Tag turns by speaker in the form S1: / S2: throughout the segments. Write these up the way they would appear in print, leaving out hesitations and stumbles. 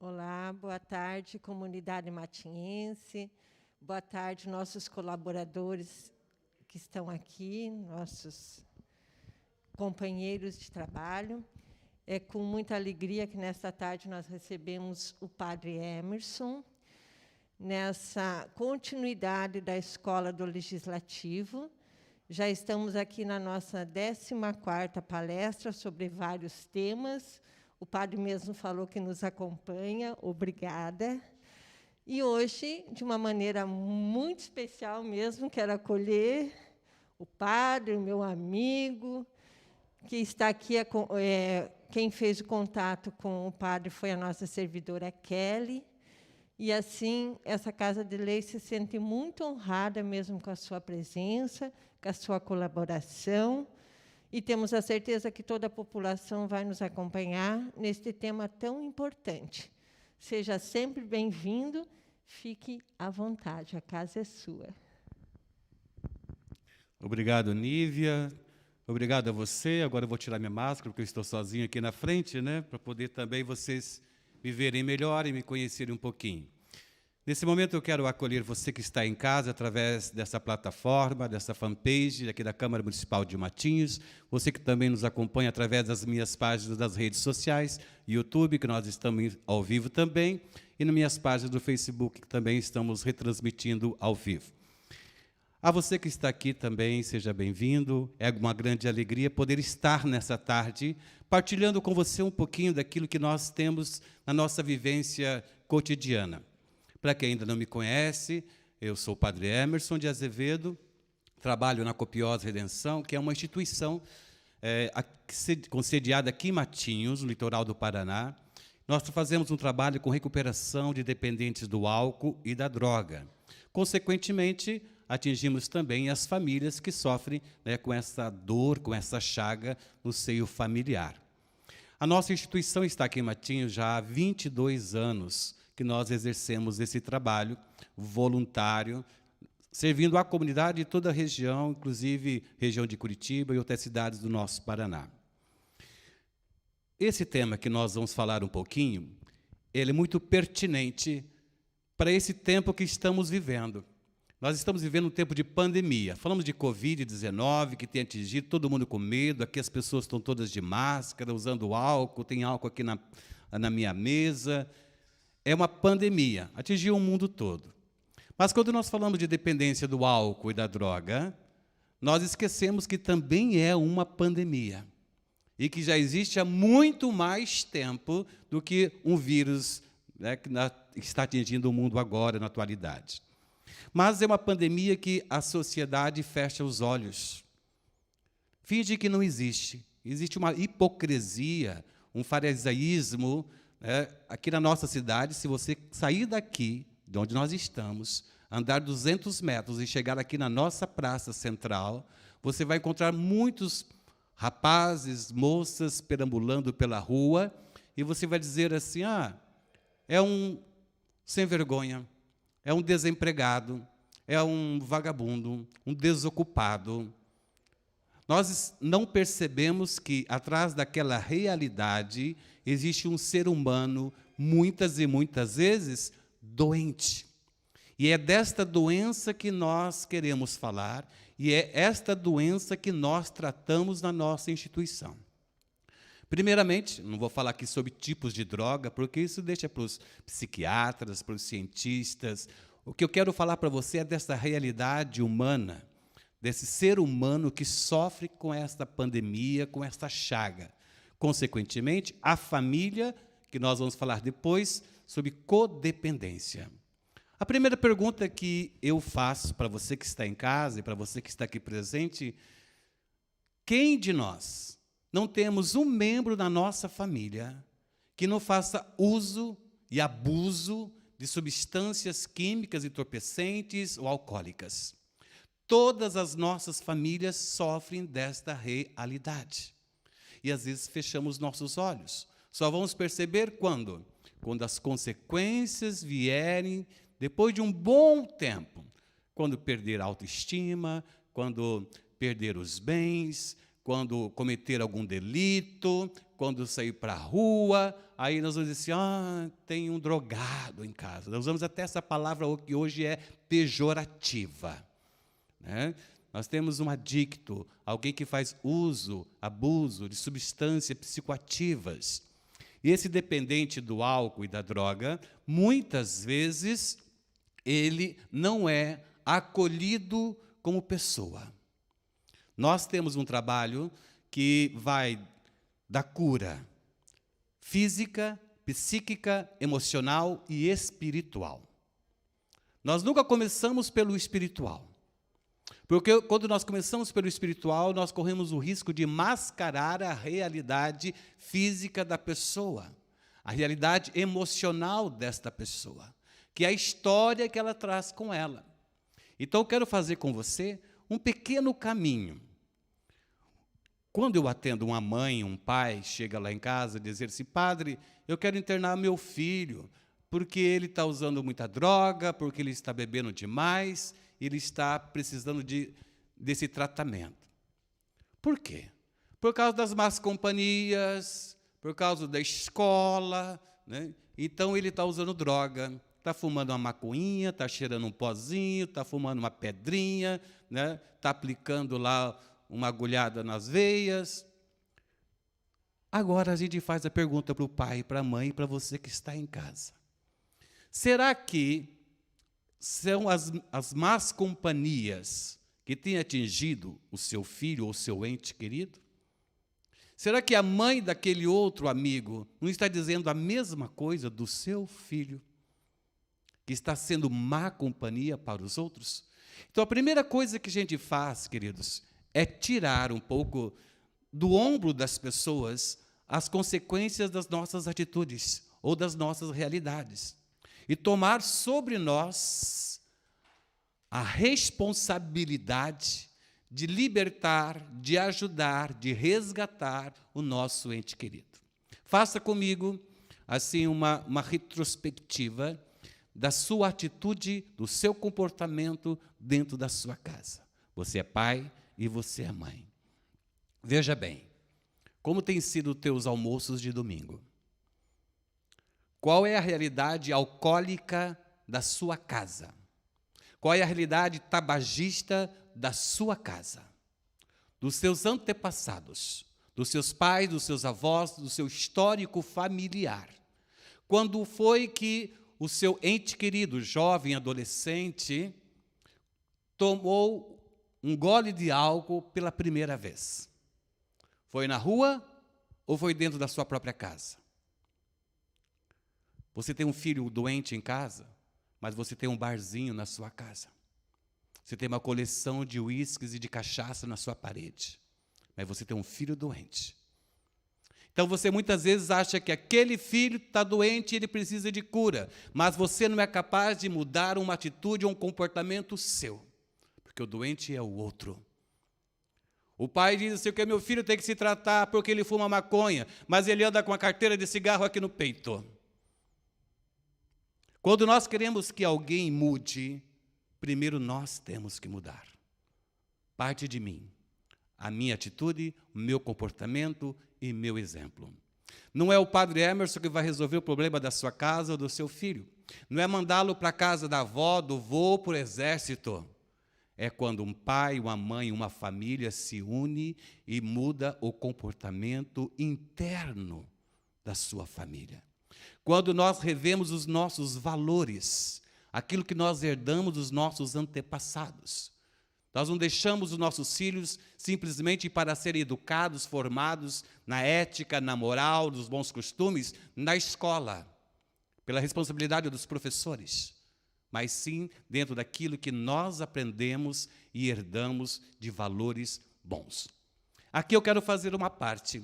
S1: Olá, boa tarde, comunidade matinhense. Boa tarde, nossos colaboradores que estão aqui, nossos companheiros de trabalho. É com muita alegria que, nesta tarde, nós recebemos o padre Emerson, nessa continuidade da Escola do Legislativo. Já estamos aqui na nossa 14ª palestra sobre vários temas. O padre mesmo falou que nos acompanha, obrigada. E hoje, de uma maneira muito especial mesmo, quero acolher o padre, o meu amigo, que está aqui. Quem fez o contato com o padre foi a nossa servidora Kelly. E, assim, essa Casa de Lei se sente muito honrada mesmo com a sua presença, com a sua colaboração. E temos a certeza que toda a população vai nos acompanhar neste tema tão importante. Seja sempre bem-vindo, fique à vontade, a casa é sua.
S2: Obrigado, Nívia. Obrigado a você. Agora eu vou tirar minha máscara, porque eu estou sozinho aqui na frente, né, para poder também vocês me verem melhor e me conhecerem um pouquinho. Nesse momento, eu quero acolher você que está em casa através dessa plataforma, dessa fanpage aqui da Câmara Municipal de Matinhos, você que também nos acompanha através das minhas páginas das redes sociais, YouTube, que nós estamos ao vivo também, e nas minhas páginas do Facebook, que também estamos retransmitindo ao vivo. A você que está aqui também, seja bem-vindo. É uma grande alegria poder estar nessa tarde, partilhando com você um pouquinho daquilo que nós temos na nossa vivência cotidiana. Para quem ainda não me conhece, eu sou o padre Emerson de Azevedo, trabalho na Copiosa Redenção, que é uma instituição sediada aqui em Matinhos, no litoral do Paraná. Nós fazemos um trabalho com recuperação de dependentes do álcool e da droga. Consequentemente, atingimos também as famílias que sofrem, né, com essa dor, com essa chaga no seio familiar. A nossa instituição está aqui em Matinhos já há 22 anos, que nós exercemos esse trabalho voluntário, servindo a comunidade de toda a região, inclusive região de Curitiba e outras cidades do nosso Paraná. Esse tema que nós vamos falar um pouquinho, ele é muito pertinente para esse tempo que estamos vivendo. Nós estamos vivendo um tempo de pandemia. Falamos de Covid-19, que tem atingido todo mundo com medo, aqui as pessoas estão todas de máscara, usando álcool, tem álcool aqui na minha mesa. É uma pandemia, atingiu o mundo todo. Mas quando nós falamos de dependência do álcool e da droga, nós esquecemos que também é uma pandemia e que já existe há muito mais tempo do que um vírus, né, que está atingindo o mundo agora, na atualidade. Mas é uma pandemia que a sociedade fecha os olhos, finge que não existe. Existe uma hipocrisia, um farisaísmo. Aqui na nossa cidade, se você sair daqui, de onde nós estamos, andar 200 metros e chegar aqui na nossa praça central, você vai encontrar muitos rapazes, moças perambulando pela rua, e você vai dizer assim, é um sem vergonha, é um desempregado, é um vagabundo, um desocupado. Nós não percebemos que, atrás daquela realidade, existe um ser humano, muitas e muitas vezes, doente. E é desta doença que nós queremos falar, e é esta doença que nós tratamos na nossa instituição. Primeiramente, não vou falar aqui sobre tipos de droga, porque isso deixa para os psiquiatras, para os cientistas. O que eu quero falar para você é dessa realidade humana, desse ser humano que sofre com esta pandemia, com esta chaga. Consequentemente, a família, que nós vamos falar depois, sobre codependência. A primeira pergunta que eu faço para você que está em casa e para você que está aqui presente, quem de nós não temos um membro da nossa família que não faça uso e abuso de substâncias químicas entorpecentes ou alcoólicas? Todas as nossas famílias sofrem desta realidade. E, às vezes, fechamos nossos olhos. Só vamos perceber quando? Quando as consequências vierem depois de um bom tempo. Quando perder a autoestima, quando perder os bens, quando cometer algum delito, quando sair para a rua, aí nós vamos dizer assim, tem um drogado em casa. Nós usamos até essa palavra que hoje é pejorativa, né? Nós temos um adicto, alguém que faz uso, abuso de substâncias psicoativas. E esse dependente do álcool e da droga, muitas vezes, ele não é acolhido como pessoa. Nós temos um trabalho que vai da cura física, psíquica, emocional e espiritual. Nós nunca começamos pelo espiritual. Porque quando nós começamos pelo espiritual, nós corremos o risco de mascarar a realidade física da pessoa, a realidade emocional desta pessoa, que é a história que ela traz com ela. Então, eu quero fazer com você um pequeno caminho. Quando eu atendo uma mãe, um pai, chega lá em casa e diz assim, padre, eu quero internar meu filho, porque ele está usando muita droga, porque ele está bebendo demais, ele está precisando desse tratamento. Por quê? Por causa das más companhias, por causa da escola, né? Então, ele está usando droga, está fumando uma maconhinha, está cheirando um pozinho, está fumando uma pedrinha, né? Está aplicando lá uma agulhada nas veias. Agora, a gente faz a pergunta para o pai, para a mãe, para você que está em casa. Será que são as más companhias que têm atingido o seu filho ou seu ente querido? Será que a mãe daquele outro amigo não está dizendo a mesma coisa do seu filho, que está sendo má companhia para os outros? Então, a primeira coisa que a gente faz, queridos, é tirar um pouco do ombro das pessoas as consequências das nossas atitudes ou das nossas realidades. E tomar sobre nós a responsabilidade de libertar, de ajudar, de resgatar o nosso ente querido. Faça comigo, assim, uma retrospectiva da sua atitude, do seu comportamento dentro da sua casa. Você é pai e você é mãe. Veja bem, como têm sido os teus almoços de domingo? Qual é a realidade alcoólica da sua casa? Qual é a realidade tabagista da sua casa? Dos seus antepassados, dos seus pais, dos seus avós, do seu histórico familiar. Quando foi que o seu ente querido, jovem, adolescente, tomou um gole de álcool pela primeira vez? Foi na rua ou foi dentro da sua própria casa? Você tem um filho doente em casa, mas você tem um barzinho na sua casa. Você tem uma coleção de uísques e de cachaça na sua parede, mas você tem um filho doente. Então, você muitas vezes acha que aquele filho está doente e ele precisa de cura, mas você não é capaz de mudar uma atitude ou um comportamento seu, porque o doente é o outro. O pai diz assim, que meu filho tem que se tratar porque ele fuma maconha, mas ele anda com a carteira de cigarro aqui no peito. Quando nós queremos que alguém mude, primeiro nós temos que mudar. Parte de mim, a minha atitude, o meu comportamento e meu exemplo. Não é o padre Emerson que vai resolver o problema da sua casa ou do seu filho. Não é mandá-lo para a casa da avó, do vô, para o exército. É quando um pai, uma mãe, uma família se une e muda o comportamento interno da sua família. Quando nós revemos os nossos valores, aquilo que nós herdamos dos nossos antepassados. Nós não deixamos os nossos filhos simplesmente para serem educados, formados na ética, na moral, nos bons costumes, na escola, pela responsabilidade dos professores, mas sim dentro daquilo que nós aprendemos e herdamos de valores bons. Aqui eu quero fazer uma parte.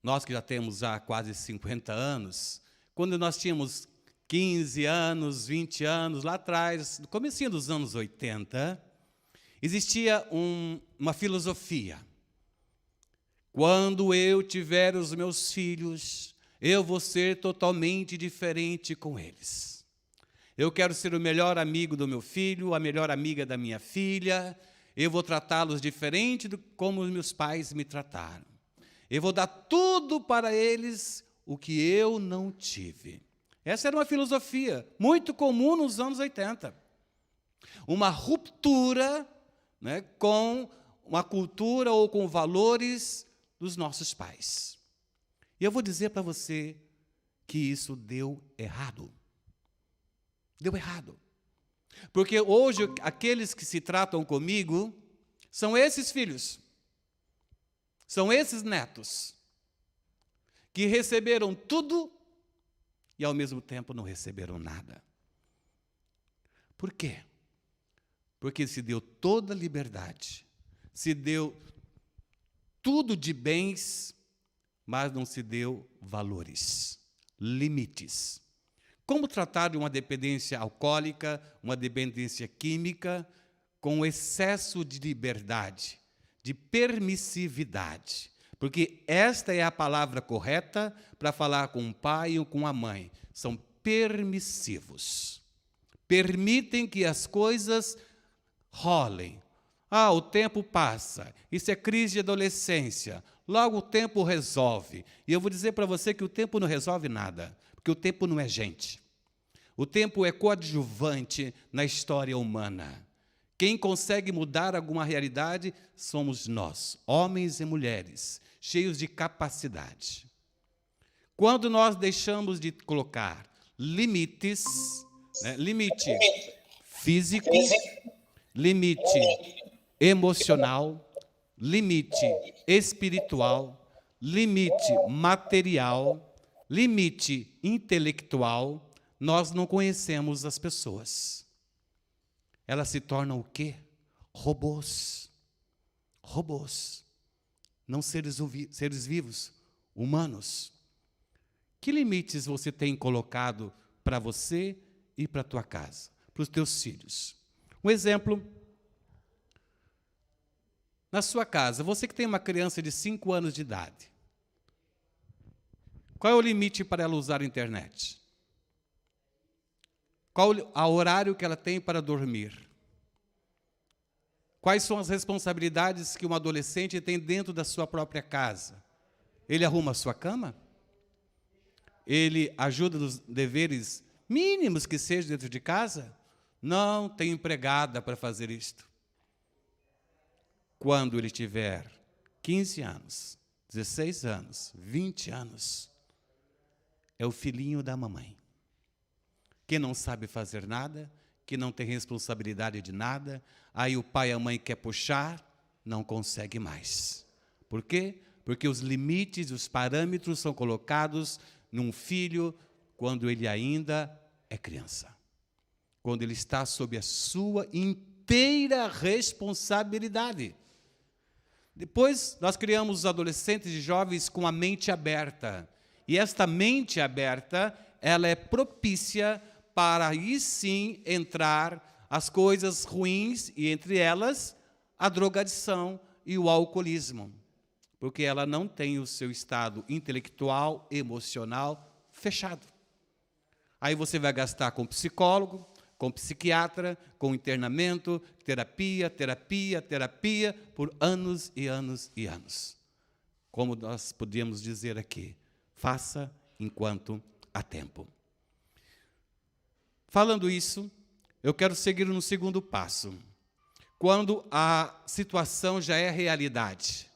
S2: Nós que já temos quase 50 anos, quando nós tínhamos 15 anos, 20 anos, lá atrás, no comecinho dos anos 80, existia uma filosofia. Quando eu tiver os meus filhos, eu vou ser totalmente diferente com eles. Eu quero ser o melhor amigo do meu filho, a melhor amiga da minha filha, Eu vou tratá-los diferente do como os meus pais me trataram. Eu vou dar tudo para eles o que eu não tive. Essa era uma filosofia muito comum nos anos 80. Uma ruptura, né, com uma cultura ou com valores dos nossos pais. E eu vou dizer para você que isso deu errado. Deu errado. Porque hoje aqueles que se tratam comigo são esses filhos, são esses netos, que receberam tudo e ao mesmo tempo não receberam nada. Por quê? Porque se deu toda a liberdade, se deu tudo de bens, mas não se deu valores, limites. Como tratar de uma dependência alcoólica, uma dependência química, com excesso de liberdade, de permissividade? Porque esta é a palavra correta para falar com o pai ou com a mãe. São permissivos. Permitem que as coisas rolem. O tempo passa. Isso é crise de adolescência. Logo o tempo resolve. E eu vou dizer para você que o tempo não resolve nada. Porque o tempo não é gente. O tempo é coadjuvante na história humana. Quem consegue mudar alguma realidade somos nós, homens e mulheres, cheios de capacidade. Quando nós deixamos de colocar limites, né, limite físico, limite emocional, limite espiritual, limite material, limite intelectual, nós não conhecemos as pessoas. Elas se tornam o quê? Robôs. Robôs. Não seres vivos, humanos. Que limites você tem colocado para você e para a tua casa, para os teus filhos? Um exemplo. Na sua casa, você que tem uma criança de 5 anos de idade, qual é o limite para ela usar a internet? Qual o horário que ela tem para dormir? Quais são as responsabilidades que um adolescente tem dentro da sua própria casa? Ele arruma a sua cama? Ele ajuda nos deveres mínimos que sejam dentro de casa? Não tem empregada para fazer isto. Quando ele tiver 15 anos, 16 anos, 20 anos, é o filhinho da mamãe, que não sabe fazer nada, que não tem responsabilidade de nada, aí o pai e a mãe quer puxar, não consegue mais. Por quê? Porque os limites, os parâmetros são colocados num filho quando ele ainda é criança. Quando ele está sob a sua inteira responsabilidade. Depois, nós criamos os adolescentes e jovens com a mente aberta. E esta mente aberta, ela é propícia para aí sim entrar as coisas ruins, e entre elas, a drogadição e o alcoolismo. Porque ela não tem o seu estado intelectual, emocional fechado. Aí você vai gastar com psicólogo, com psiquiatra, com internamento, terapia, por anos e anos e anos. Como nós podíamos dizer aqui, faça enquanto há tempo. Falando isso, eu quero seguir no segundo passo. Quando a situação já é realidade.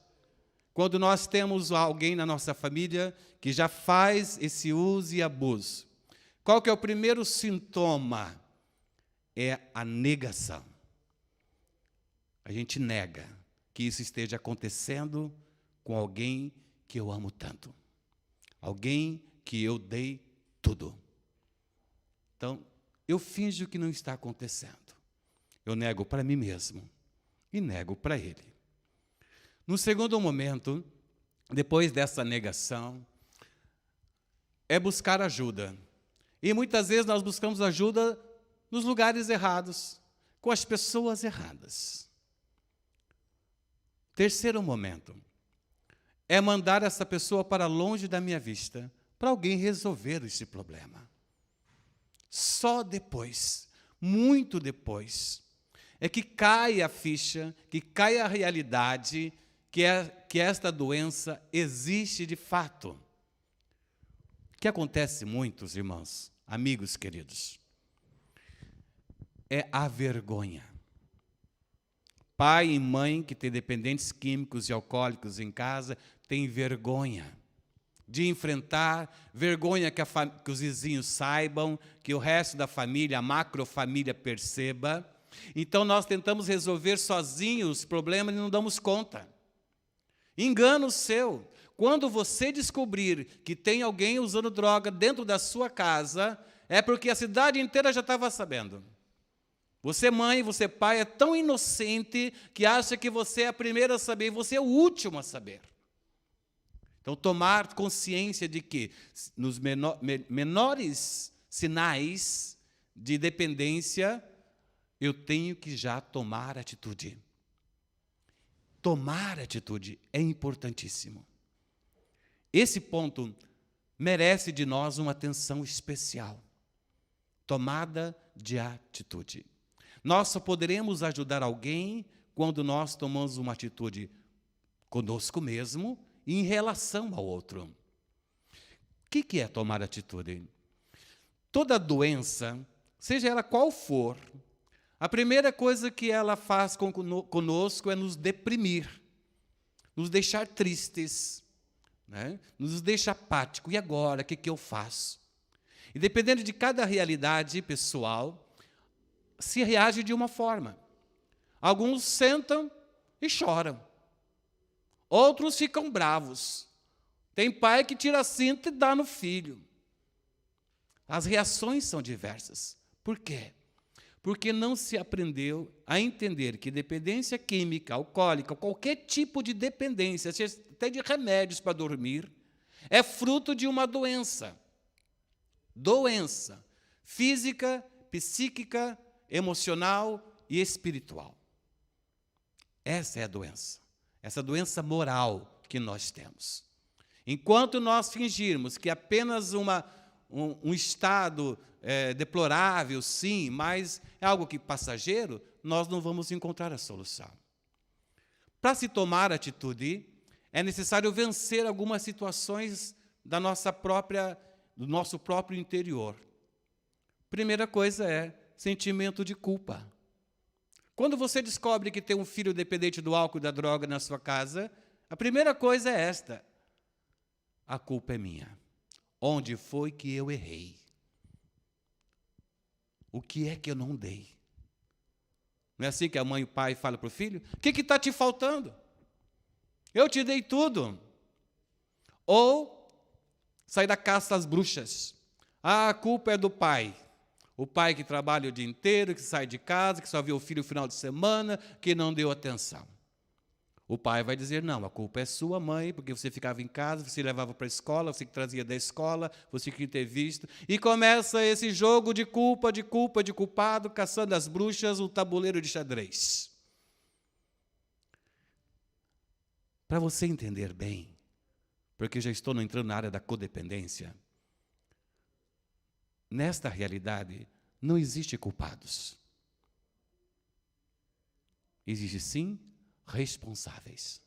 S2: Quando nós temos alguém na nossa família que já faz esse uso e abuso. Qual que é o primeiro sintoma? É a negação. A gente nega que isso esteja acontecendo com alguém que eu amo tanto. Alguém que eu dei tudo. Então, eu finjo que não está acontecendo. Eu nego para mim mesmo e nego para ele. No segundo momento, depois dessa negação, é buscar ajuda. E muitas vezes nós buscamos ajuda nos lugares errados, com as pessoas erradas. Terceiro momento, é mandar essa pessoa para longe da minha vista, para alguém resolver esse problema. Só depois, muito depois, é que caia a ficha, que caia a realidade que esta doença existe de fato. O que acontece muito, irmãos, amigos queridos, é a vergonha. Pai e mãe que têm dependentes químicos e alcoólicos em casa têm vergonha de enfrentar, vergonha que os vizinhos saibam, que o resto da família, a macrofamília perceba. Então nós tentamos resolver sozinhos os problemas e não damos conta. Engano seu. Quando você descobrir que tem alguém usando droga dentro da sua casa, é porque a cidade inteira já estava sabendo. Você, mãe, você, pai, é tão inocente que acha que você é a primeira a saber e você é o último a saber. Então, tomar consciência de que nos menores sinais de dependência, eu tenho que já tomar atitude. Tomar atitude é importantíssimo. Esse ponto merece de nós uma atenção especial. Tomada de atitude. Nós só poderemos ajudar alguém quando nós tomamos uma atitude conosco mesmo e em relação ao outro. O que é tomar atitude? Toda doença, seja ela qual for, a primeira coisa que ela faz conosco é nos deprimir, nos deixar tristes, né? Nos deixa apáticos. E agora, o que eu faço? E dependendo de cada realidade pessoal, se reage de uma forma. Alguns sentam e choram. Outros ficam bravos. Tem pai que tira a cinta e dá no filho. As reações são diversas. Por quê? Porque não se aprendeu a entender que dependência química, alcoólica, qualquer tipo de dependência, até de remédios para dormir, é fruto de uma doença. Doença física, psíquica, emocional e espiritual. Essa é a doença. Essa doença moral que nós temos. Enquanto nós fingirmos que apenas um estado deplorável, sim, mas é algo que passageiro, nós não vamos encontrar a solução. Para se tomar atitude, é necessário vencer algumas situações do nosso próprio interior. Primeira coisa é sentimento de culpa. Quando você descobre que tem um filho dependente do álcool e da droga na sua casa, a primeira coisa é esta: a culpa é minha. Onde foi que eu errei? O que é que eu não dei? Não é assim que a mãe e o pai falam para o filho? O que está te faltando? Eu te dei tudo. Ou sair da caça às bruxas. A culpa é do pai. O pai que trabalha o dia inteiro, que sai de casa, que só vê o filho no final de semana, que não deu atenção. O pai vai dizer, não, a culpa é sua, mãe, porque você ficava em casa, você levava para a escola, você que trazia da escola, você queria ter visto. E começa esse jogo de culpa, de culpado, caçando as bruxas, um tabuleiro de xadrez. Para você entender bem, porque já estou entrando na área da codependência, nesta realidade não existe culpados. Existe sim responsáveis.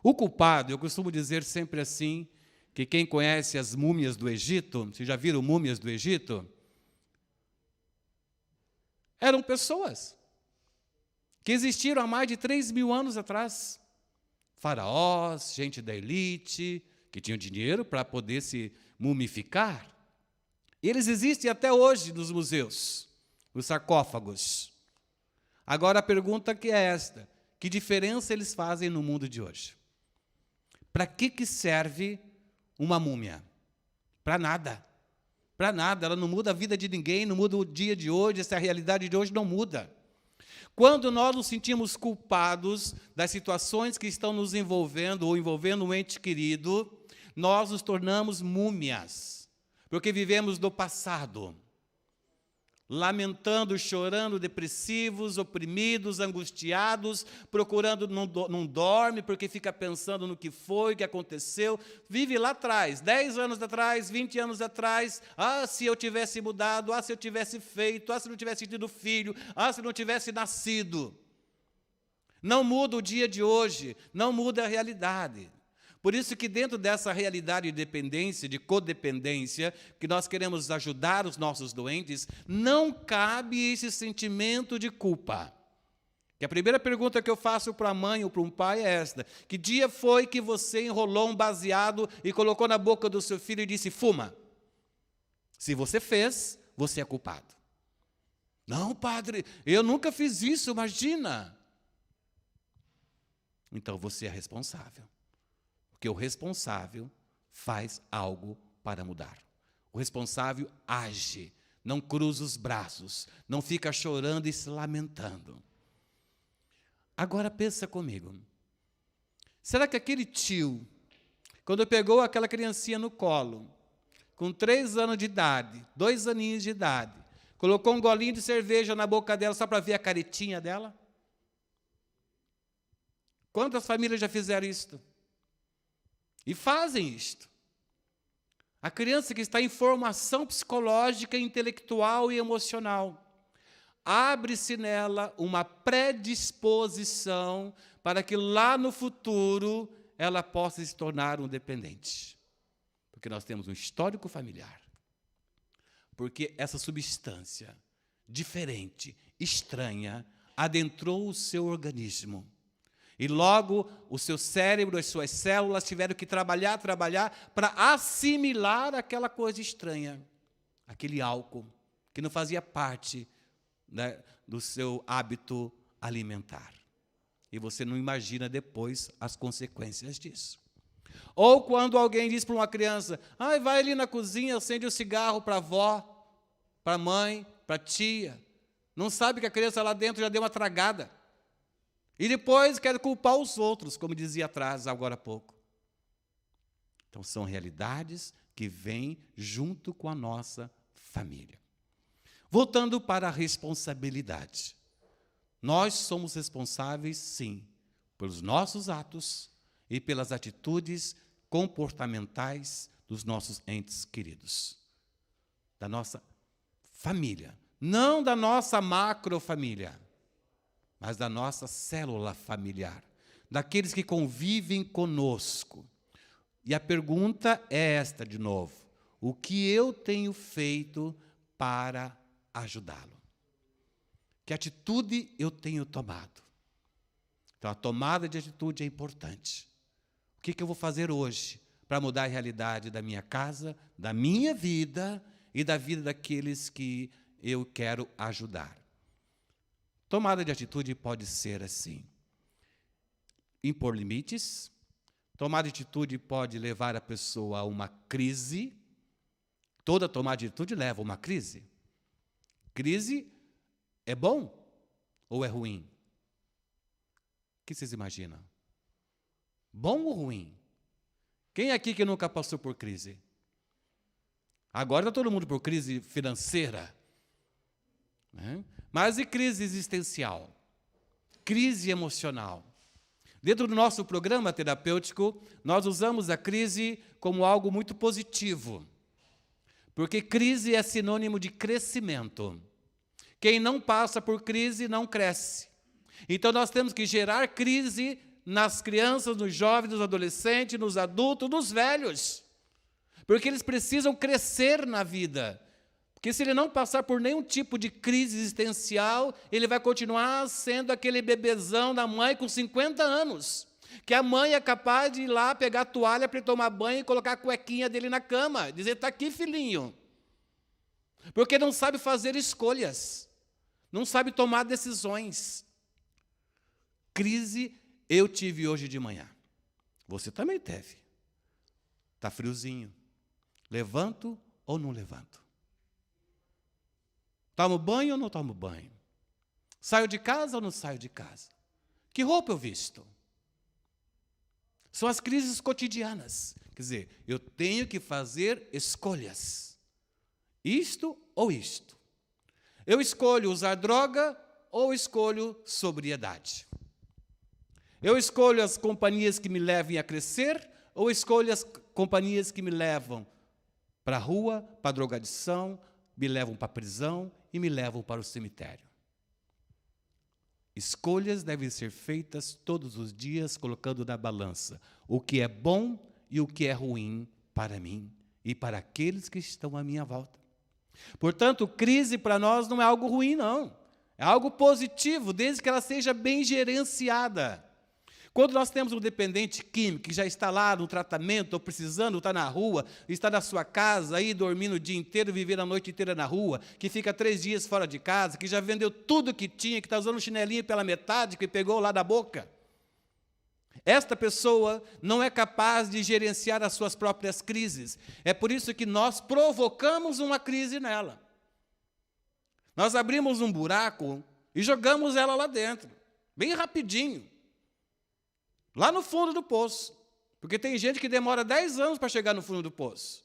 S2: O culpado, eu costumo dizer sempre assim, que quem conhece as múmias do Egito, vocês já viram múmias do Egito? Eram pessoas que existiram há mais de 3.000 anos atrás. Faraós, gente da elite, que tinham dinheiro para poder se mumificar. E eles existem até hoje nos museus, os sarcófagos. Agora a pergunta que é esta: que diferença eles fazem no mundo de hoje? Para que serve uma múmia? Para nada. Para nada. Ela não muda a vida de ninguém, não muda o dia de hoje, essa realidade de hoje não muda. Quando nós nos sentimos culpados das situações que estão nos envolvendo ou envolvendo um ente querido, nós nos tornamos múmias, porque vivemos do passado. lamentando, chorando, depressivos, oprimidos, angustiados, procurando, não dorme porque fica pensando no que foi, o que aconteceu, vive lá atrás, 10 anos atrás, 20 anos atrás, se eu tivesse mudado, se eu tivesse feito, se não tivesse tido filho, se não tivesse nascido. Não muda o dia de hoje, não muda a realidade. Por isso que dentro dessa realidade de dependência, de codependência, que nós queremos ajudar os nossos doentes, não cabe esse sentimento de culpa. E a primeira pergunta que eu faço para a mãe ou para um pai é esta: que dia foi que você enrolou um baseado e colocou na boca do seu filho e disse, fuma? Se você fez, você é culpado. Não, padre, eu nunca fiz isso, imagina. Então você é responsável. Porque o responsável faz algo para mudar. O responsável age, não cruza os braços, não fica chorando e se lamentando. Agora pensa comigo. Será que aquele tio, quando pegou aquela criancinha no colo, com 3 anos de idade, 2 aninhos de idade, colocou um golinho de cerveja na boca dela só para ver a caretinha dela? Quantas famílias já fizeram isto? E fazem isto. A criança que está em formação psicológica, intelectual e emocional, abre-se nela uma predisposição para que lá no futuro ela possa se tornar um dependente. Porque nós temos um histórico familiar. Porque essa substância diferente, estranha, adentrou o seu organismo. E logo o seu cérebro, as suas células tiveram que trabalhar para assimilar aquela coisa estranha, aquele álcool que não fazia parte, né, do seu hábito alimentar. E você não imagina depois as consequências disso. Ou quando alguém diz para uma criança, vai ali na cozinha, acende um cigarro para a avó, para a mãe, para a tia. Não sabe que a criança lá dentro já deu uma tragada. E depois quer culpar os outros, como dizia atrás, agora há pouco. Então, são realidades que vêm junto com a nossa família. Voltando para a responsabilidade. Nós somos responsáveis, sim, pelos nossos atos e pelas atitudes comportamentais dos nossos entes queridos. Da nossa família. Não da nossa macrofamília, mas da nossa célula familiar, daqueles que convivem conosco. E a pergunta é esta de novo: o que eu tenho feito para ajudá-lo? Que atitude eu tenho tomado? Então, a tomada de atitude é importante. O que eu vou fazer hoje para mudar a realidade da minha casa, da minha vida e da vida daqueles que eu quero ajudar? Tomada de atitude pode ser assim: impor limites. Tomada de atitude pode levar a pessoa a uma crise. Toda tomada de atitude leva a uma crise. Crise é bom ou é ruim? O que vocês imaginam? Bom ou ruim? Quem aqui que nunca passou por crise? Agora está todo mundo por crise financeira, né? Mas e crise existencial? Crise emocional? Dentro do nosso programa terapêutico, nós usamos a crise como algo muito positivo, porque crise é sinônimo de crescimento. Quem não passa por crise não cresce. Então nós temos que gerar crise nas crianças, nos jovens, nos adolescentes, nos adultos, nos velhos, porque eles precisam crescer na vida. Porque se ele não passar por nenhum tipo de crise existencial, ele vai continuar sendo aquele bebezão da mãe com 50 anos, que a mãe é capaz de ir lá pegar a toalha para ele tomar banho e colocar a cuequinha dele na cama, dizer, está aqui, filhinho. Porque não sabe fazer escolhas, não sabe tomar decisões. Crise eu tive hoje de manhã. Você também teve. Está friozinho. Levanto ou não levanto? Tomo banho ou não tomo banho? Saio de casa ou não saio de casa? Que roupa eu visto? São as crises cotidianas. Quer dizer, eu tenho que fazer escolhas. Isto ou isto. Eu escolho usar droga ou escolho sobriedade? Eu escolho as companhias que me levem a crescer ou escolho as companhias que me levam para a rua, para a drogadição, me levam para a prisão e me levam para o cemitério? Escolhas devem ser feitas todos os dias, colocando na balança o que é bom e o que é ruim para mim e para aqueles que estão à minha volta. Portanto, crise para nós não é algo ruim, não. É algo positivo, desde que ela seja bem gerenciada. Quando nós temos um dependente químico que já está lá no tratamento, ou precisando, está na rua, está na sua casa, aí dormindo o dia inteiro, vivendo a noite inteira na rua, que fica 3 dias fora de casa, que já vendeu tudo que tinha, que está usando um chinelinho pela metade, que pegou lá da boca. Esta pessoa não é capaz de gerenciar as suas próprias crises. É por isso que nós provocamos uma crise nela. Nós abrimos um buraco e jogamos ela lá dentro, bem rapidinho. Lá no fundo do poço. Porque tem gente que demora 10 anos para chegar no fundo do poço.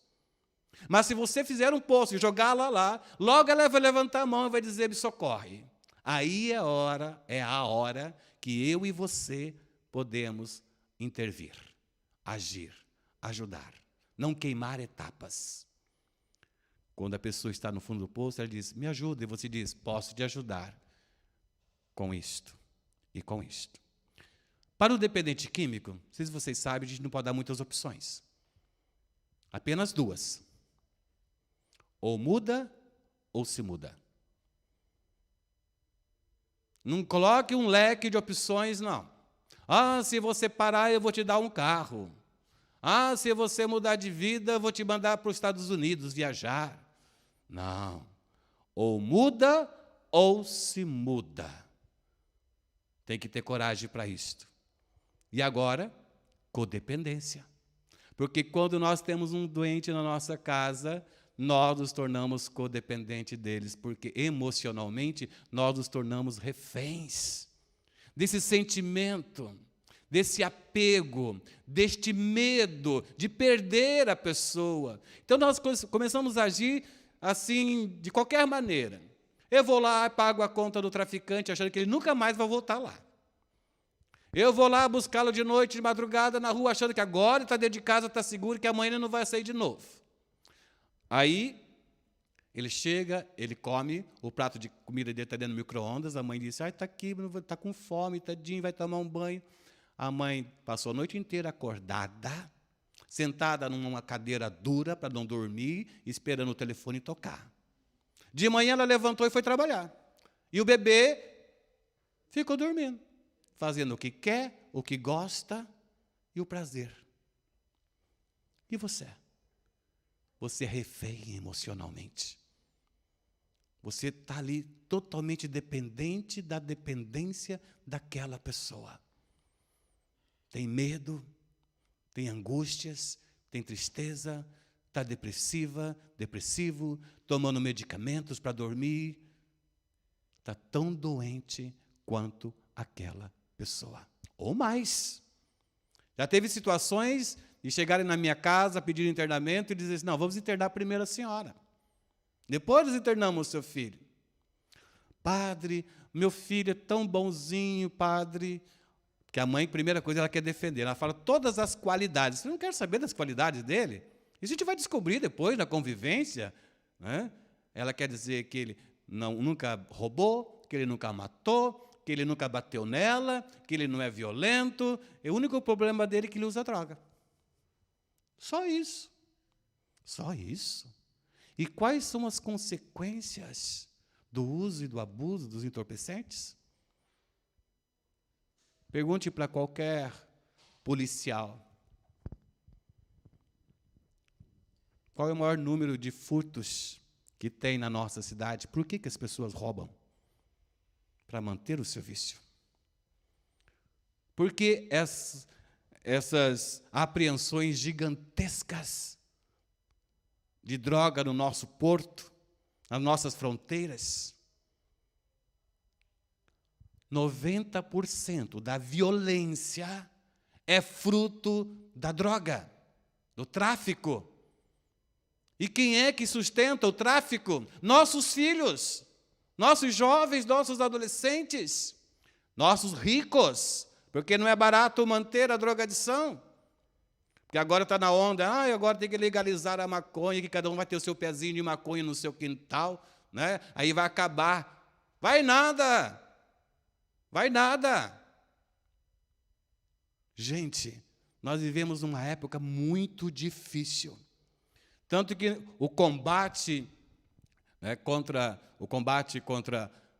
S2: Mas se você fizer um poço e jogá-la lá, logo ela vai levantar a mão e vai dizer, me socorre. Aí é a hora que eu e você podemos intervir, agir, ajudar, não queimar etapas. Quando a pessoa está no fundo do poço, ela diz, me ajuda, e você diz, posso te ajudar com isto e com isto. Para o dependente químico, não sei se vocês sabem, a gente não pode dar muitas opções. Apenas 2. Ou muda, ou se muda. Não coloque um leque de opções, não. Ah, se você parar, eu vou te dar um carro. Ah, se você mudar de vida, eu vou te mandar para os Estados Unidos viajar. Não. Ou muda, ou se muda. Tem que ter coragem para isto. E agora, codependência. Porque quando nós temos um doente na nossa casa, nós nos tornamos codependentes deles, porque emocionalmente nós nos tornamos reféns desse sentimento, desse apego, deste medo de perder a pessoa. Então nós começamos a agir assim, de qualquer maneira. Eu vou lá e pago a conta do traficante, achando que ele nunca mais vai voltar lá. Eu vou lá buscá-lo de noite, de madrugada, na rua, achando que agora ele está dentro de casa, está seguro, que amanhã ele não vai sair de novo. Aí, ele chega, ele come, o prato de comida dele está dentro do micro-ondas, a mãe disse, está aqui, está com fome, tadinho, vai tomar um banho. A mãe passou a noite inteira acordada, sentada numa cadeira dura para não dormir, esperando o telefone tocar. De manhã ela levantou e foi trabalhar. E o bebê ficou dormindo, fazendo o que quer, o que gosta e o prazer. E você? Você é refém emocionalmente. Você está ali totalmente dependente da dependência daquela pessoa. Tem medo, tem angústias, tem tristeza, está depressivo, tomando medicamentos para dormir. Está tão doente quanto aquela pessoa. Ou mais. Já teve situações de chegarem na minha casa, pedir internamento e dizer assim, não, vamos internar primeiro a senhora. Depois nós internamos o seu filho. Padre, meu filho é tão bonzinho, padre. Porque a mãe, primeira coisa, ela quer defender. Ela fala todas as qualidades. Você não quer saber das qualidades dele? Isso a gente vai descobrir depois, na convivência. Né? Ela quer dizer que ele nunca roubou, que ele nunca matou, que ele nunca bateu nela, que ele não é violento. O único problema dele é que ele usa droga. Só isso. Só isso. E quais são as consequências do uso e do abuso dos entorpecentes? Pergunte para qualquer policial. Qual é o maior número de furtos que tem na nossa cidade? Por que as pessoas roubam? Para manter o seu vício. Por que essas apreensões gigantescas de droga no nosso porto, nas nossas fronteiras? 90% da violência é fruto da droga, do tráfico. E quem é que sustenta o tráfico? Nossos filhos, nossos jovens, nossos adolescentes, nossos ricos, porque não é barato manter a drogadição. Porque agora está na onda, agora tem que legalizar a maconha, que cada um vai ter o seu pezinho de maconha no seu quintal, né? Aí vai acabar. Vai nada! Vai nada! Gente, nós vivemos uma época muito difícil. Tanto que o combate, né, contra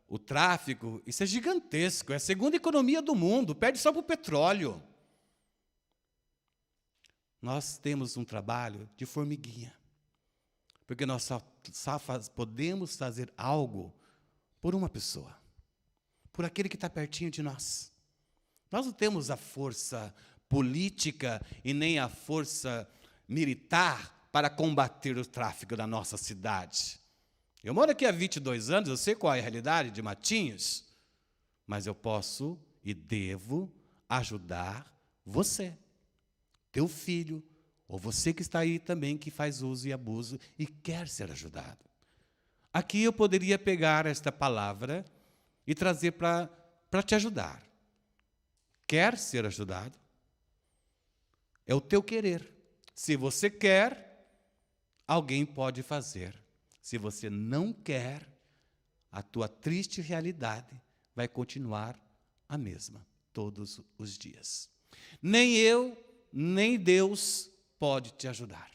S2: o tráfico, isso é gigantesco, é a segunda economia do mundo, perde só para o petróleo. Nós temos um trabalho de formiguinha, porque nós só podemos fazer algo por uma pessoa, por aquele que está pertinho de nós. Nós não temos a força política e nem a força militar para combater o tráfico da nossa cidade. Eu moro aqui há 22 anos, eu sei qual é a realidade de Matinhos, mas eu posso e devo ajudar você, teu filho, ou você que está aí também, que faz uso e abuso e quer ser ajudado. Aqui eu poderia pegar esta palavra e trazer para te ajudar. Quer ser ajudado? É o teu querer. Se você quer, alguém pode fazer. Se você não quer, a tua triste realidade vai continuar a mesma todos os dias. Nem eu, nem Deus pode te ajudar.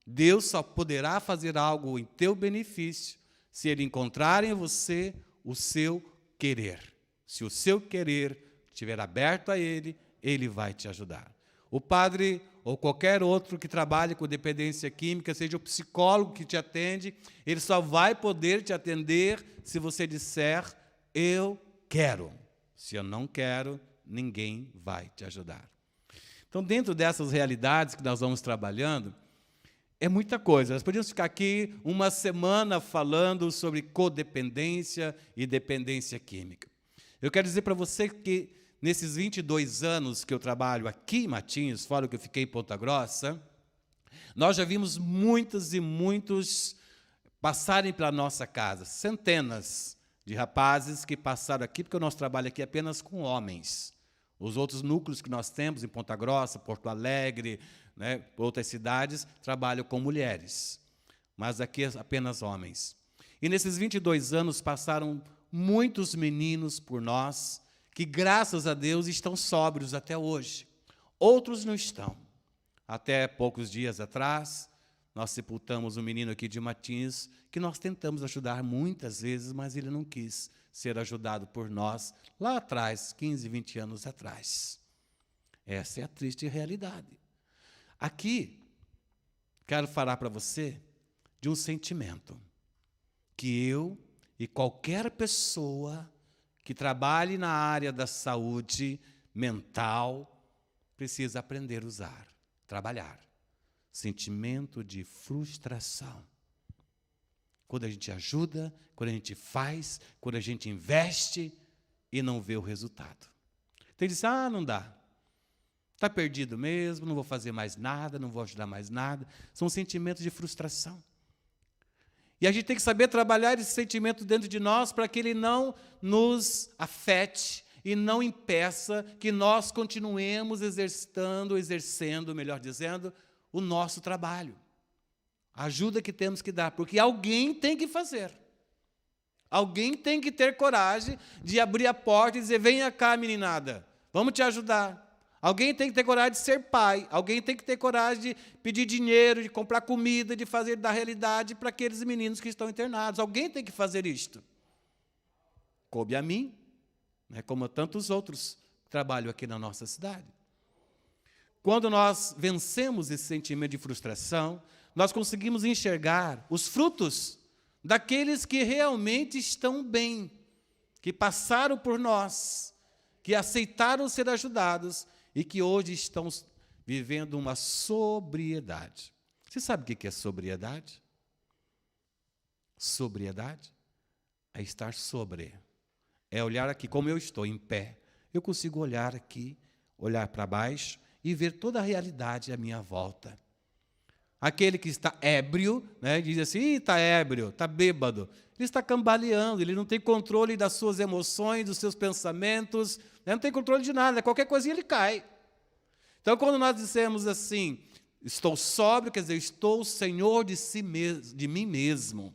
S2: Deus só poderá fazer algo em teu benefício se Ele encontrar em você o seu querer. Se o seu querer estiver aberto a Ele, Ele vai te ajudar. O padre ou qualquer outro que trabalhe com dependência química, seja o psicólogo que te atende, ele só vai poder te atender se você disser, eu quero. Se eu não quero, ninguém vai te ajudar. Então, dentro dessas realidades que nós vamos trabalhando, é muita coisa. Nós podíamos ficar aqui uma semana falando sobre codependência e dependência química. Eu quero dizer para você que, nesses 22 anos que eu trabalho aqui em Matinhos, fora que eu fiquei em Ponta Grossa, nós já vimos muitos e muitos passarem pela nossa casa, centenas de rapazes que passaram aqui, porque o nosso trabalho aqui é apenas com homens. Os outros núcleos que nós temos em Ponta Grossa, Porto Alegre, né, outras cidades, trabalham com mulheres. Mas aqui é apenas homens. E nesses 22 anos passaram muitos meninos por nós, que, graças a Deus, estão sóbrios até hoje. Outros não estão. Até poucos dias atrás, nós sepultamos um menino aqui de Matinhos, que nós tentamos ajudar muitas vezes, mas ele não quis ser ajudado por nós, lá atrás, 15, 20 anos atrás. Essa é a triste realidade. Aqui, quero falar para você de um sentimento que eu e qualquer pessoa que trabalhe na área da saúde mental precisa aprender a usar, trabalhar. Sentimento de frustração. Quando a gente ajuda, quando a gente faz, quando a gente investe e não vê o resultado. Então ele diz, não dá. Está perdido mesmo, não vou fazer mais nada, não vou ajudar mais nada. São sentimentos de frustração. E a gente tem que saber trabalhar esse sentimento dentro de nós para que ele não nos afete e não impeça que nós continuemos exercendo, melhor dizendo, o nosso trabalho. A ajuda que temos que dar, porque alguém tem que fazer. Alguém tem que ter coragem de abrir a porta e dizer, venha cá, meninada, vamos te ajudar. Alguém tem que ter coragem de ser pai. Alguém tem que ter coragem de pedir dinheiro, de comprar comida, de fazer da realidade para aqueles meninos que estão internados. Alguém tem que fazer isto. Coube a mim, né, como a tantos outros que trabalham aqui na nossa cidade. Quando nós vencemos esse sentimento de frustração, nós conseguimos enxergar os frutos daqueles que realmente estão bem, que passaram por nós, que aceitaram ser ajudados e que hoje estão vivendo uma sobriedade. Você sabe o que é sobriedade? Sobriedade é estar sobre. É olhar aqui, como eu estou em pé. Eu consigo olhar aqui, olhar para baixo e ver toda a realidade à minha volta. Aquele que está ébrio, né, diz assim, está ébrio, está bêbado. Ele está cambaleando, ele não tem controle das suas emoções, dos seus pensamentos, né, não tem controle de nada, qualquer coisinha ele cai. Então, quando nós dissemos assim, estou sóbrio, quer dizer, estou senhor de mim mesmo.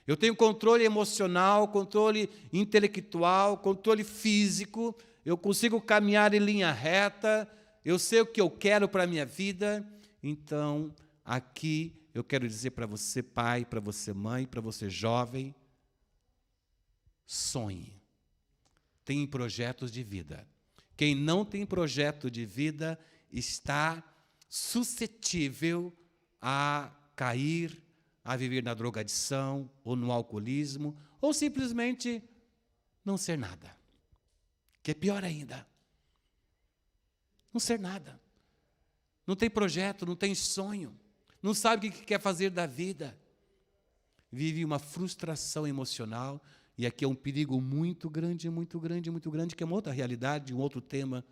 S2: Eu tenho controle emocional, controle intelectual, controle físico, eu consigo caminhar em linha reta, eu sei o que eu quero para a minha vida. Então, aqui eu quero dizer para você, pai, para você, mãe, para você, jovem, sonhe. Tem projetos de vida. Quem não tem projeto de vida está suscetível a cair, a viver na drogadição, ou no alcoolismo, ou simplesmente não ser nada. Que é pior ainda. Não ser nada. Não tem projeto, não tem sonho, não sabe o que quer fazer da vida. Vive uma frustração emocional, e aqui é um perigo muito grande, muito grande, muito grande, que é uma outra realidade, um outro tema,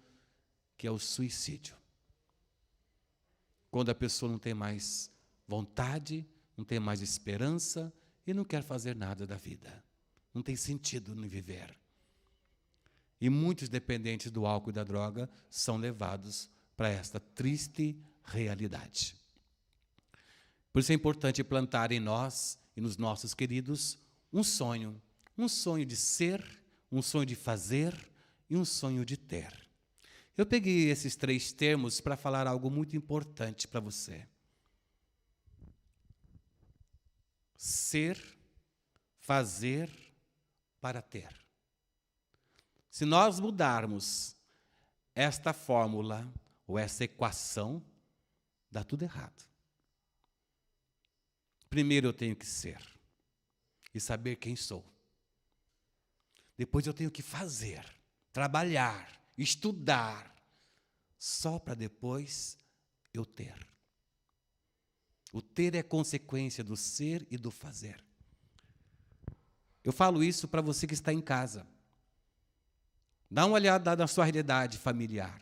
S2: que é o suicídio. Quando a pessoa não tem mais vontade, não tem mais esperança e não quer fazer nada da vida. Não tem sentido em viver. E muitos dependentes do álcool e da droga são levados para esta triste realidade. Por isso é importante plantar em nós e nos nossos queridos um sonho de ser, um sonho de fazer e um sonho de ter. Eu peguei esses 3 termos para falar algo muito importante para você. Ser, fazer, para ter. Se nós mudarmos esta fórmula, ou essa equação, dá tudo errado. Primeiro eu tenho que ser e saber quem sou. Depois eu tenho que fazer, trabalhar, estudar, só para depois eu ter. O ter é consequência do ser e do fazer. Eu falo isso para você que está em casa. Dá uma olhada na sua realidade familiar.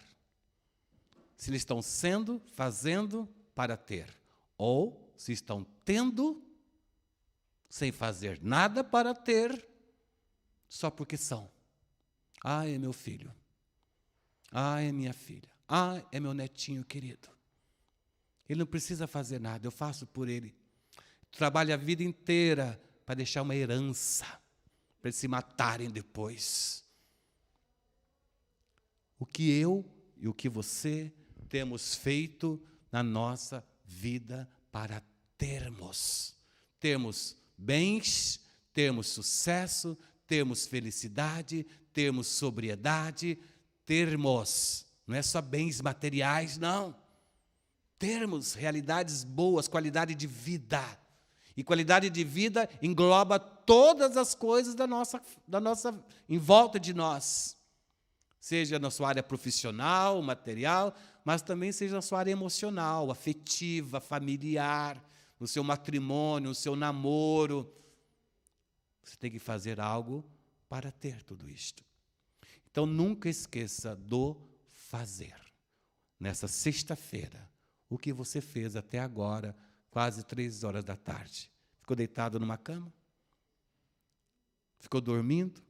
S2: Se eles estão sendo, fazendo para ter, ou se estão tendo, sem fazer nada para ter, só porque são. Ah, é meu filho. Ah, é minha filha. Ah, é meu netinho querido. Ele não precisa fazer nada, eu faço por ele. Trabalho a vida inteira para deixar uma herança, para eles se matarem depois. O que eu e o que você temos feito na nossa vida para termos bens, termos sucesso, termos felicidade, termos sobriedade, não é só bens materiais, não. Termos realidades boas, qualidade de vida. E qualidade de vida engloba todas as coisas da nossa em volta de nós. Seja na sua área profissional, material, mas também seja na sua área emocional, afetiva, familiar, no seu matrimônio, no seu namoro. Você tem que fazer algo para ter tudo isto. Então, nunca esqueça do fazer. Nessa sexta-feira, o que você fez até agora, quase 3 horas da tarde? Ficou deitado numa cama? Ficou dormindo?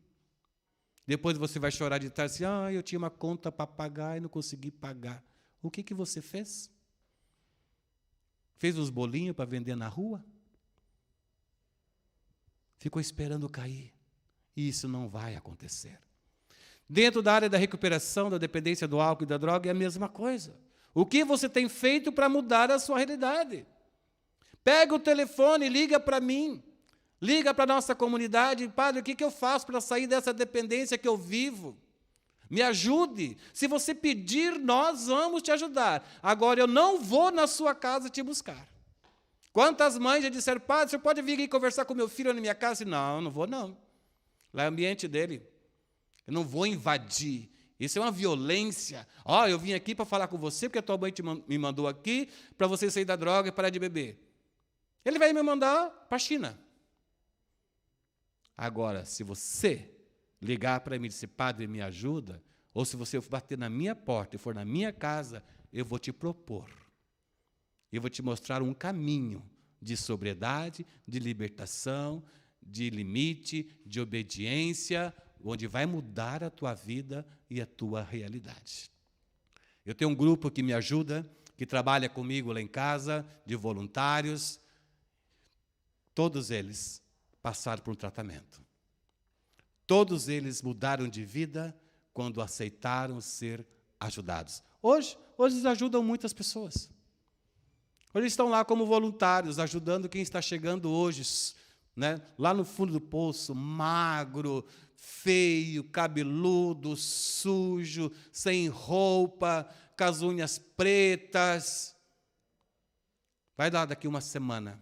S2: Depois você vai chorar de tarde assim, eu tinha uma conta para pagar e não consegui pagar. O que você fez? Fez uns bolinhos para vender na rua? Ficou esperando cair. E isso não vai acontecer. Dentro da área da recuperação, da dependência do álcool e da droga, é a mesma coisa. O que você tem feito para mudar a sua realidade? Pega o telefone e liga para mim. Liga para a nossa comunidade. Padre, o que eu faço para sair dessa dependência que eu vivo? Me ajude. Se você pedir, nós vamos te ajudar. Agora, eu não vou na sua casa te buscar. Quantas mães já disseram, padre, você pode vir aqui conversar com meu filho na minha casa? Não, não vou não. Lá é o ambiente dele. Eu não vou invadir. Isso é uma violência. Eu vim aqui para falar com você, porque a tua mãe me mandou aqui para você sair da droga e parar de beber. Ele vai me mandar para a China. Agora, se você ligar para mim e dizer, padre, me ajuda, ou se você bater na minha porta e for na minha casa, eu vou te propor Eu vou te mostrar um caminho de sobriedade, de libertação, de limite, de obediência, onde vai mudar a tua vida e a tua realidade. Eu tenho um grupo que me ajuda, que trabalha comigo lá em casa, de voluntários. Todos eles passaram por um tratamento. Todos eles mudaram de vida quando aceitaram ser ajudados. Hoje eles ajudam muitas pessoas. Hoje eles estão lá como voluntários, ajudando quem está chegando hoje, né, lá no fundo do poço, magro, feio, cabeludo, sujo, sem roupa, com as unhas pretas. Vai lá daqui uma semana.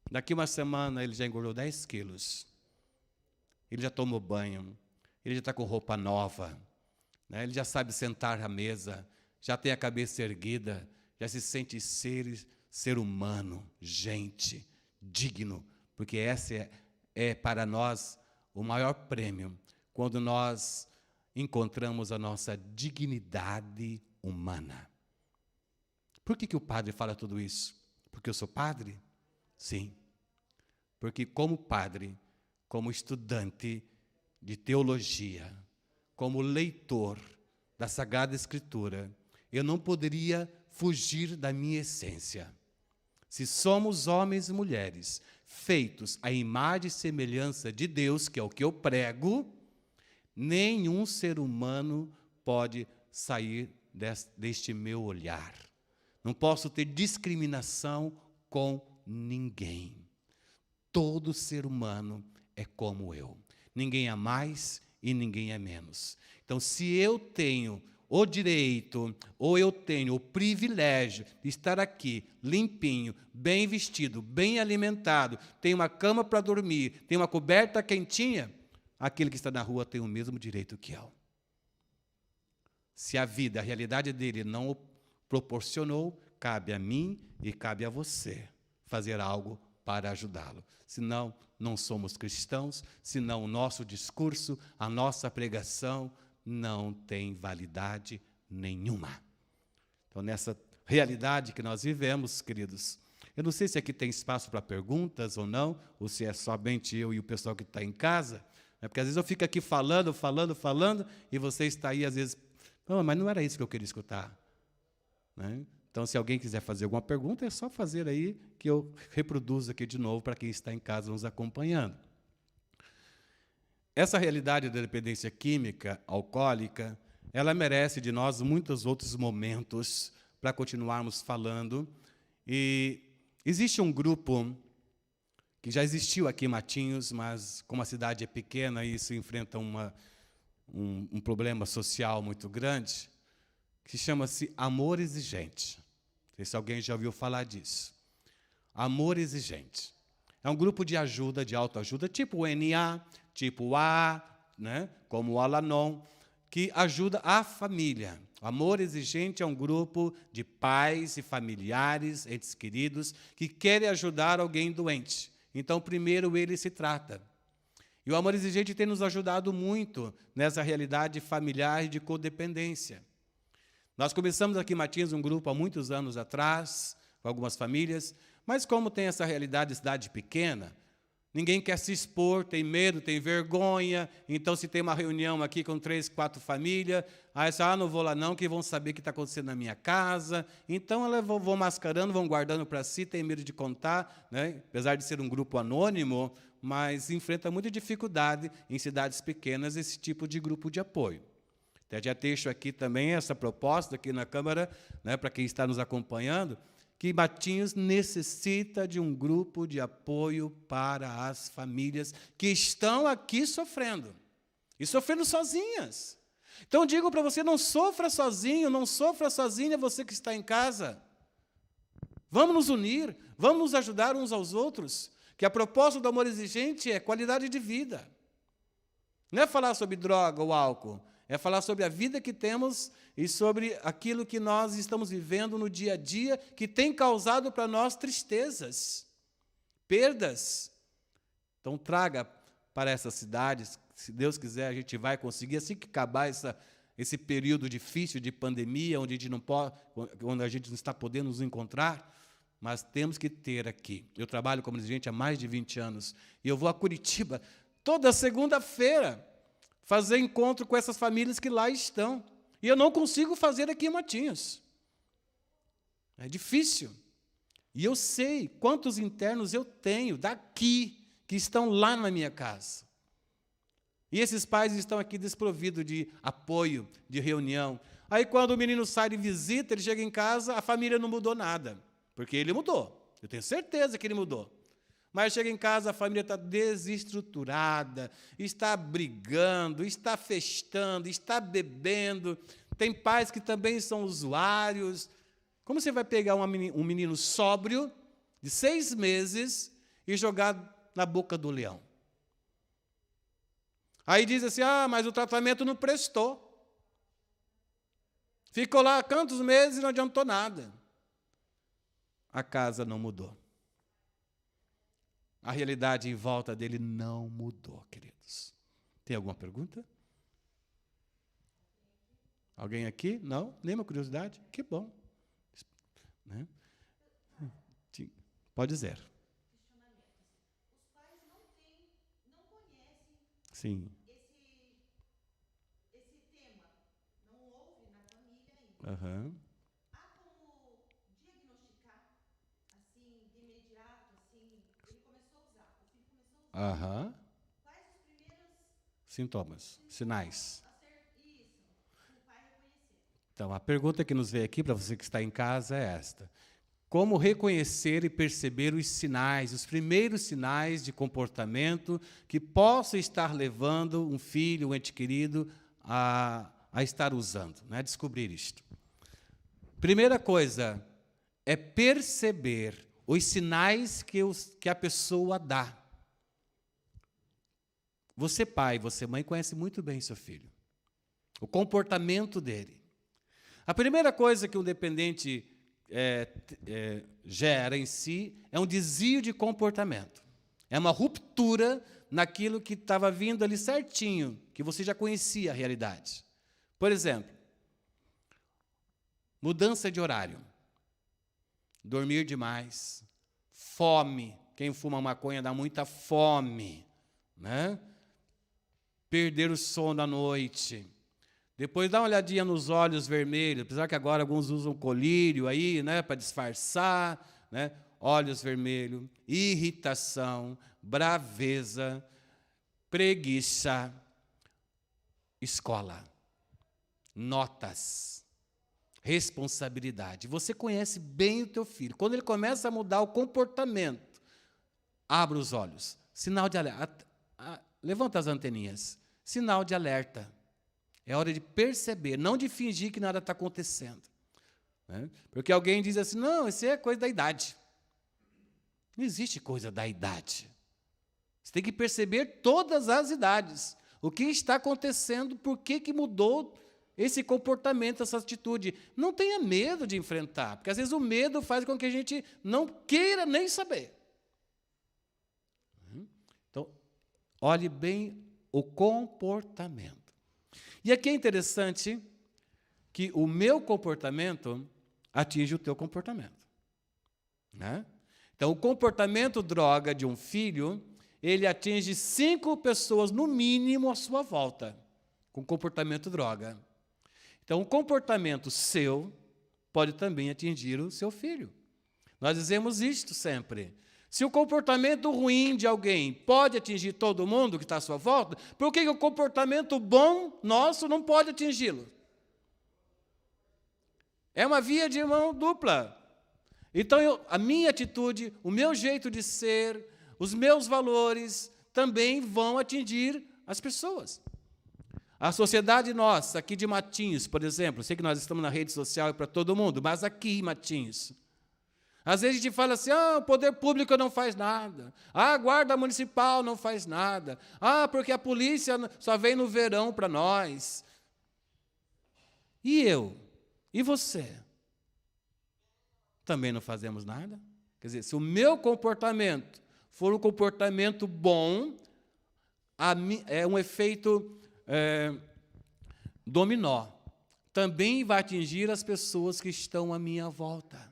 S2: Daqui uma semana ele já engordou 10 quilos. Ele já tomou banho. Ele já está com roupa nova. Né? Ele já sabe sentar à mesa. Já tem a cabeça erguida. Já se sente ser humano, gente, digno. Porque esse é para nós o maior prêmio, quando nós encontramos a nossa dignidade humana. Por que o padre fala tudo isso? Porque eu sou padre? Sim. Porque como padre, como estudante de teologia, como leitor da Sagrada Escritura, eu não poderia fugir da minha essência. Se somos homens e mulheres feitos à imagem e semelhança de Deus, que é o que eu prego, nenhum ser humano pode sair deste meu olhar. Não posso ter discriminação com ninguém. Todo ser humano é como eu. Ninguém é mais e ninguém é menos. Então, se eu tenho o direito, ou eu tenho o privilégio de estar aqui, limpinho, bem vestido, bem alimentado, tenho uma cama para dormir, tenho uma coberta quentinha, aquele que está na rua tem o mesmo direito que eu. Se a vida, a realidade dele não o proporcionou, cabe a mim e cabe a você fazer algo para ajudá-lo. Senão, não somos cristãos, senão o nosso discurso, a nossa pregação não tem validade nenhuma. Então, nessa realidade que nós vivemos, queridos, eu não sei se aqui tem espaço para perguntas ou não, ou se é somente eu e o pessoal que está em casa, né? Porque às vezes eu fico aqui falando, e você está aí, às vezes, mas não era isso que eu queria escutar. Né? Então, se alguém quiser fazer alguma pergunta, é só fazer aí, que eu reproduzo aqui de novo para quem está em casa nos acompanhando. Essa realidade da dependência química, alcoólica, ela merece de nós muitos outros momentos para continuarmos falando. E existe um grupo que já existiu aqui em Matinhos, mas como a cidade é pequena e isso enfrenta um problema social muito grande, que chama-se Amor Exigente. Não sei se alguém já ouviu falar disso. Amor Exigente. É um grupo de ajuda, de autoajuda, tipo o NA, tipo o A, né, como o Al-Anon, que ajuda a família. O Amor Exigente é um grupo de pais e familiares, entes queridos, que querem ajudar alguém doente. Então, primeiro ele se trata. E o Amor Exigente tem nos ajudado muito nessa realidade familiar de codependência. Nós começamos aqui em Matinhos um grupo há muitos anos atrás, com algumas famílias, mas como tem essa realidade de cidade pequena, ninguém quer se expor, tem medo, tem vergonha. Então, se tem uma reunião aqui com 3, 4 famílias, aí você, não vou lá não, que vão saber o que está acontecendo na minha casa. Então, elas vão mascarando, vão guardando para si, tem medo de contar, né? Apesar de ser um grupo anônimo, mas enfrenta muita dificuldade em cidades pequenas esse tipo de grupo de apoio. Até já deixo aqui também essa proposta aqui na Câmara, né, para quem está nos acompanhando, que Matinhos necessita de um grupo de apoio para as famílias que estão aqui sofrendo, e sofrendo sozinhas. Então, digo para você, não sofra sozinho, não sofra sozinha você que está em casa. Vamos nos unir, vamos nos ajudar uns aos outros, que a proposta do Amor Exigente é qualidade de vida. Não é falar sobre droga ou álcool, é falar sobre a vida que temos e sobre aquilo que nós estamos vivendo no dia a dia, que tem causado para nós tristezas, perdas. Então, traga para essas cidades, se Deus quiser, a gente vai conseguir, assim que acabar esse período difícil de pandemia, onde a gente não está podendo nos encontrar, mas temos que ter aqui. Eu trabalho como dirigente há mais de 20 anos, e eu vou a Curitiba toda segunda-feira fazer encontro com essas famílias que lá estão. E eu não consigo fazer aqui em Matinhos. É difícil. E eu sei quantos internos eu tenho daqui, que estão lá na minha casa. E esses pais estão aqui desprovidos de apoio, de reunião. Aí, quando o menino sai de visita, ele chega em casa, a família não mudou nada. Porque ele mudou. Eu tenho certeza que ele mudou. Mas chega em casa, a família está desestruturada, está brigando, está festando, está bebendo. Tem pais que também são usuários. Como você vai pegar um menino sóbrio, de 6 meses, e jogar na boca do leão? Aí diz assim, mas o tratamento não prestou. Ficou lá quantos meses e não adiantou nada. A casa não mudou. A realidade em volta dele não mudou, queridos. Tem alguma pergunta? Alguém aqui? Não? Nenhuma curiosidade? Que bom. Né? Pode dizer.
S3: Os pais não conhecem
S2: Sim.
S3: esse tema, não houve na família ainda.
S2: Aham.
S3: Há como diagnosticar, assim, de imediato, assim, ele começou a usar, o filho começou a usar.
S2: Aham.
S3: Quais os primeiros
S2: Sintomas, sinais.
S3: a ser isso, o pai reconhecer?
S2: Então, a pergunta que nos veio aqui, para você que está em casa, é esta. Como reconhecer e perceber os sinais, os primeiros sinais de comportamento que possam estar levando um filho, um ente querido, a estar usando, né? Descobrir isto. Primeira coisa é perceber os sinais que a pessoa dá. Você, pai, você, mãe, conhece muito bem seu filho, o comportamento dele. A primeira coisa que um dependente gera em si é um desvio de comportamento. É uma ruptura naquilo que estava vindo ali certinho, que você já conhecia a realidade. Por exemplo, mudança de horário, dormir demais, fome. Quem fuma maconha dá muita fome, né? Perder o sono à noite. Depois dá uma olhadinha nos olhos vermelhos, apesar que agora alguns usam colírio aí, né, para disfarçar, né? Olhos vermelhos, irritação, braveza, preguiça, escola, notas, responsabilidade. Você conhece bem o teu filho. Quando ele começa a mudar o comportamento, abra os olhos. Sinal de alerta. Levanta as anteninhas. Sinal de alerta. É hora de perceber, não de fingir que nada está acontecendo. Né? Porque alguém diz assim, não, isso é coisa da idade. Não existe coisa da idade. Você tem que perceber todas as idades. O que está acontecendo, por que mudou esse comportamento, essa atitude. Não tenha medo de enfrentar, porque às vezes o medo faz com que a gente não queira nem saber. Então, olhe bem o comportamento. E aqui é interessante que o meu comportamento atinge o teu comportamento. Né? Então, o comportamento droga de um filho, ele atinge 5 pessoas, no mínimo, à sua volta, com comportamento droga. Então, o comportamento seu pode também atingir o seu filho. Nós dizemos isto sempre. Se o comportamento ruim de alguém pode atingir todo mundo que está à sua volta, por que o comportamento bom nosso não pode atingi-lo? É uma via de mão dupla. Então, a minha atitude, o meu jeito de ser, os meus valores também vão atingir as pessoas. A sociedade nossa, aqui de Matinhos, por exemplo, sei que nós estamos na rede social para todo mundo, mas aqui em Matinhos, às vezes a gente fala assim, o poder público não faz nada, a guarda municipal não faz nada, porque a polícia só vem no verão para nós. E eu? E você? Também não fazemos nada? Quer dizer, se o meu comportamento for um comportamento bom, é um efeito dominó, também vai atingir as pessoas que estão à minha volta.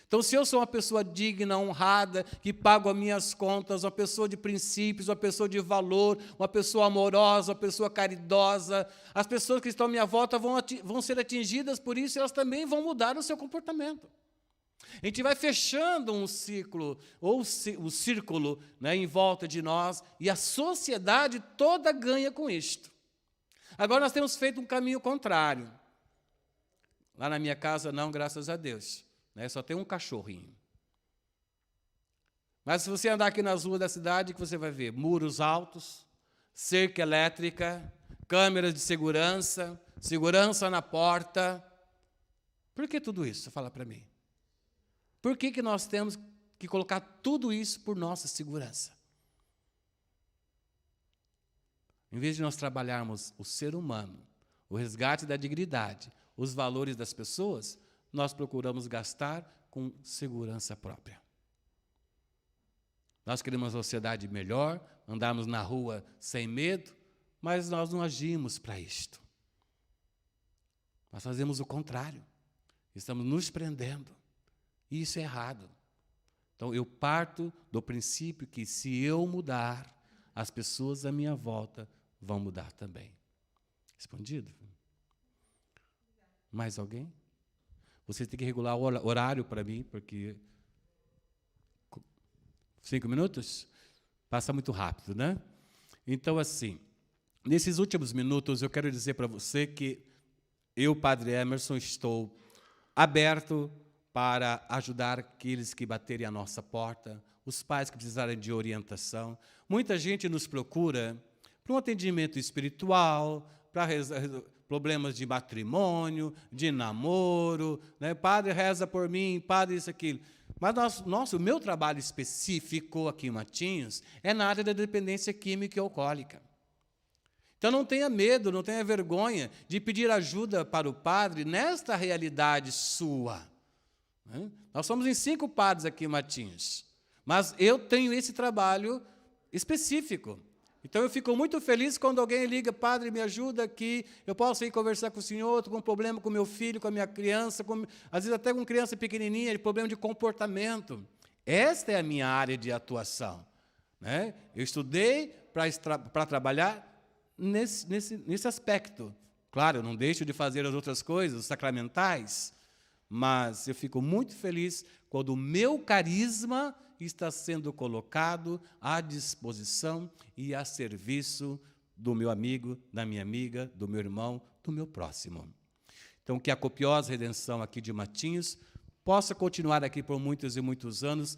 S2: Então, se eu sou uma pessoa digna, honrada, que pago as minhas contas, uma pessoa de princípios, uma pessoa de valor, uma pessoa amorosa, uma pessoa caridosa, as pessoas que estão à minha volta vão ser atingidas por isso e elas também vão mudar o seu comportamento. A gente vai fechando um ciclo, ou um círculo, né, em volta de nós, e a sociedade toda ganha com isto. Agora nós temos feito um caminho contrário. Lá na minha casa, não, graças a Deus. Só tem um cachorrinho. Mas se você andar aqui nas ruas da cidade, que você vai ver muros altos, cerca elétrica, câmeras de segurança, segurança na porta. Por que tudo isso? Fala para mim. Por que nós temos que colocar tudo isso por nossa segurança? Em vez de nós trabalharmos o ser humano, o resgate da dignidade, os valores das pessoas, nós procuramos gastar com segurança própria. Nós queremos uma sociedade melhor, andarmos na rua sem medo, mas nós não agimos para isto. Nós fazemos o contrário. Estamos nos prendendo. E isso é errado. Então, eu parto do princípio que, se eu mudar, as pessoas à minha volta vão mudar também. Respondido? Mais alguém? Você tem que regular o horário para mim, porque 5 minutos? Passa muito rápido, né? Então, assim, nesses últimos minutos, eu quero dizer para você que eu, Padre Emerson, estou aberto para ajudar aqueles que baterem à nossa porta, os pais que precisarem de orientação. Muita gente nos procura para um atendimento espiritual, para problemas de matrimônio, de namoro, né? Padre, reza por mim, padre, isso, aquilo. Mas o meu trabalho específico aqui em Matinhos é na área da dependência química e alcoólica. Então, não tenha medo, não tenha vergonha de pedir ajuda para o padre nesta realidade sua. Né? Nós somos em 5 padres aqui em Matinhos, mas eu tenho esse trabalho específico. Então, eu fico muito feliz quando alguém liga, padre, me ajuda aqui, eu posso ir conversar com o senhor, estou com um problema com meu filho, com a minha criança, às vezes até com criança pequenininha, de problema de comportamento. Esta é a minha área de atuação. Né? Eu estudei para trabalhar nesse aspecto. Claro, eu não deixo de fazer as outras coisas, os sacramentais, mas eu fico muito feliz quando o meu carisma está sendo colocado à disposição e a serviço do meu amigo, da minha amiga, do meu irmão, do meu próximo. Então, que a copiosa redenção aqui de Matinhos possa continuar aqui por muitos e muitos anos,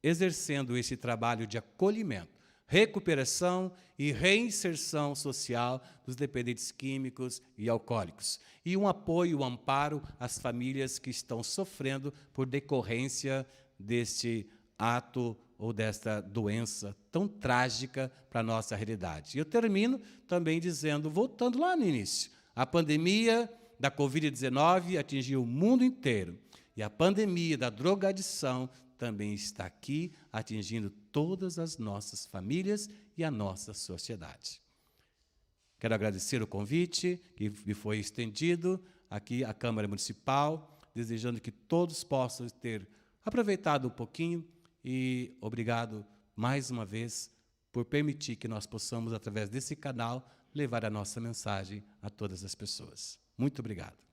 S2: exercendo esse trabalho de acolhimento, recuperação e reinserção social dos dependentes químicos e alcoólicos, e um apoio, um amparo às famílias que estão sofrendo por decorrência deste ato ou desta doença tão trágica para a nossa realidade. E eu termino também dizendo, voltando lá no início, a pandemia da Covid-19 atingiu o mundo inteiro, e a pandemia da drogadição também está aqui, atingindo todas as nossas famílias e a nossa sociedade. Quero agradecer o convite que me foi estendido aqui à Câmara Municipal, desejando que todos possam ter aproveitado um pouquinho e obrigado mais uma vez por permitir que nós possamos, através desse canal, levar a nossa mensagem a todas as pessoas. Muito obrigado.